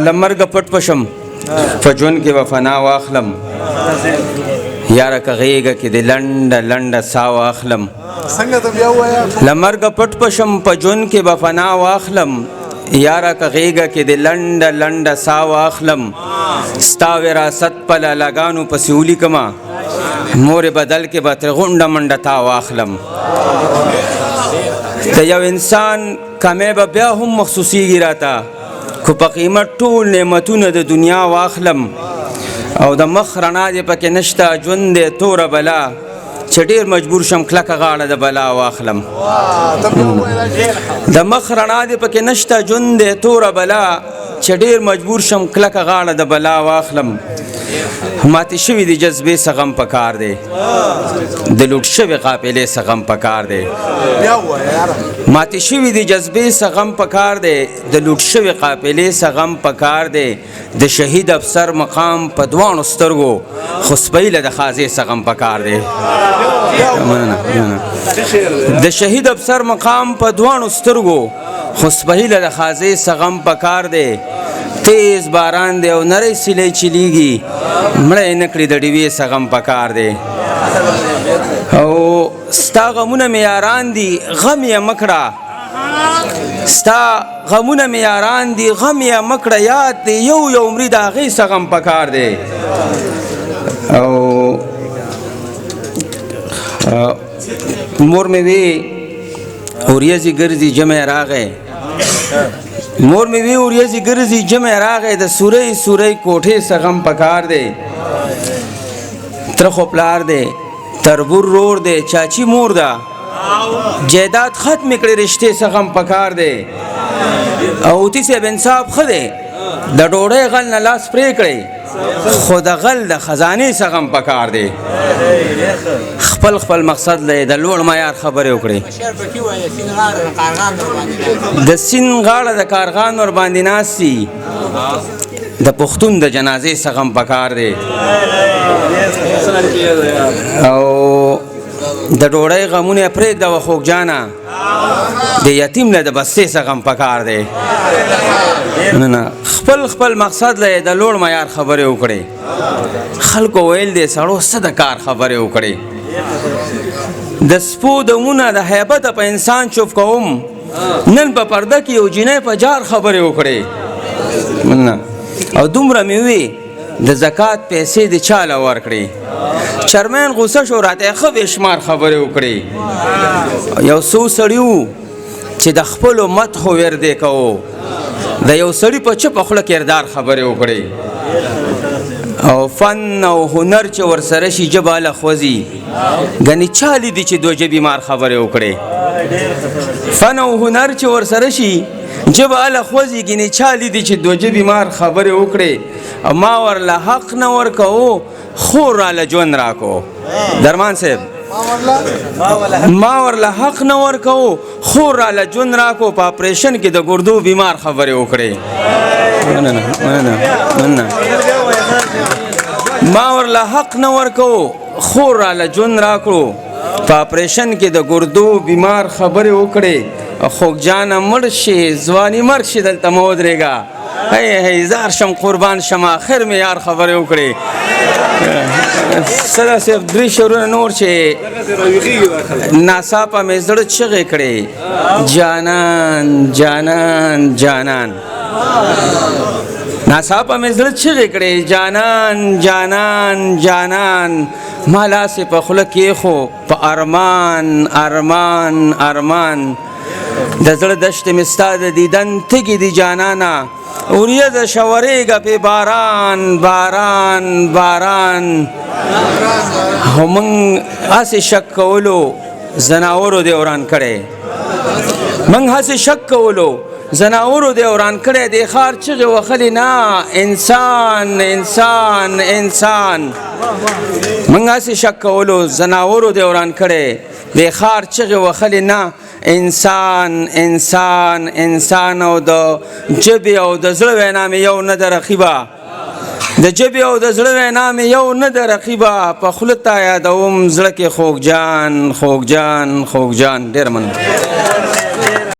لمرګ پټ پشم فجون کې وفنا واخلم یاره که غیږه کې د لنډه لنډه سا واخلم لمرګ پټ پشم فجون کې وفنا واخلم یاره که غیږه کې د لنډه لنډه سا واخلم ستا وراثت په لالاګانو پسې ولیکمه مور بدل کې به ترې غونډه منډه تا واخلم د یو انسان کمی به بیا هم مخصوصیږي راته خو په قیمت ټول نعمتونه د دنیا واخلم او د مخ رڼا دې پکې نشته ژوند دی توره بلا چې ډېر مجبور شم کلکه غاړه د بلا واخلم د مخ رڼا دې پکې نشته ژوند دی توره بلا چې ډېر مجبور شم کلکه غاړه د بلا واخلم ماتې شوي د جذبې څه غم پکار دی د لوټ شوې قافلې څه غم پکار دی ماتې شوي د جذبې څه غم پکار دی د لوټ شوې قافلې څه غم پکار دی د شهید افسر مقام په دواړو سترګو خو سپیله د خازې څه غم پکار دی د شهید افسر مقام په دواړو سترګو خو سپیله د خازې څه غم پکار دی تیز باران دی او نری سیلی چلیږي مړی نه کړي د ډیوې څه غم پکار دی او ستا غمونه مې یاران دي غم یې مه کړه ستا غمونه مې یاران دي غم یې مه کړه یاد دی یو یو مري د هغې څه غم پکار دی او مور مې وی اوریځې ګرځي جمع راغی مور مې وی اوریځې ګرځي جمع راغی د سورۍ سورۍ کوټې څه غم پکار دی تره خو پلار دی تربور رور دی چاچی مور ده جیداد ختم کړي رشتې څه غم پکار دی او اوتي صاحب انصاف ښه دی د ډوډۍ غل نه لاس پرې کړئ خو د غل د خزانې څه غم پکار دی خپل خپل مقصد لري د لوړ معیار خبرې وکړي د سیند غاړه د کارغان ور باندې ناستي د پښتون د جنازې څه غم پکار دی او د ډوډۍ غمونه پرېږده و خوږ جانه د یتیم له د بستې څه غم پکار دی نه خپل خپل مقصد لري د لوړ معیار خبرې وکړي خلکو ویل دی سړو څه د کار خبرې وکړي د سپو دمونه د هیبته په انسان چوپ کوم نن په پرده کې یو جینۍ په جار خبرې وکړي او دومره مې وی د زکات پیسې د چاله ورکړي چرمن غوسه شو راته ښه بېشمار خبرې وکړي یو څو سړي وو چې د خپلو مدحو وردې کوو د یو سړي په چپه خوله کردار خبرې وکړي او فن او هنر چې ورسره شي ژبه هله خوځي ګنې چا لیدي چې دوه ژبې مار خبرې وکړي فن او هنر چې ورسره شي ژبه هله خوځي ګنې چا لیدي چې دوه ژبې مار خبرې وکړي او ما ورله حق نه ورکوو خور راله ژوند راکو درمان صاحب ما ورله حق نه ورکوو خور راله ژوند راکو په اپریشن کې د ګردو بیمار خبرې وکړي ما ورله حق نه ورکوو خور راله ژوند راکړو په اپریشن کې د ګردو بیمار خبرې وکړي خوږ جانه مړ شي ځواني مرګ شي دلته مه ودرېږه هی زار شم قربان شم آخر مې یار خبرې وکړي سره صرف درې شعرونه نور چې ناڅاپه مې زړه چغې کړې جانان جانان جانان ناڅاپه مې زړه چغې کړې جانان جانان جانان ما لاسې په خوله کېښو په ارمان ارمان ارمان د زړه دشتې مې ستا د دیدن تږي دي جانانه اوریځه شورېږه پې باران باران باران او موږ هسې شک کولو زناورو دې وران کړی موږ هسې شک کولو زناورو دې وران کړی دې ښار چغې وهلې نه انسان انسان انسان موږ هسې شک کولو زناورو دې وران کړی دې ښار چغې وهلې نه انسان انسان انسان او د ژبې او د زړه وینا مې یو نه ده رقیبه د ژبې او د زړه وینا مې یو نه ده رقیبه په خوله تا یادوم زړه کې خوږ جان خوږ جان خوږ جان ډېره مننه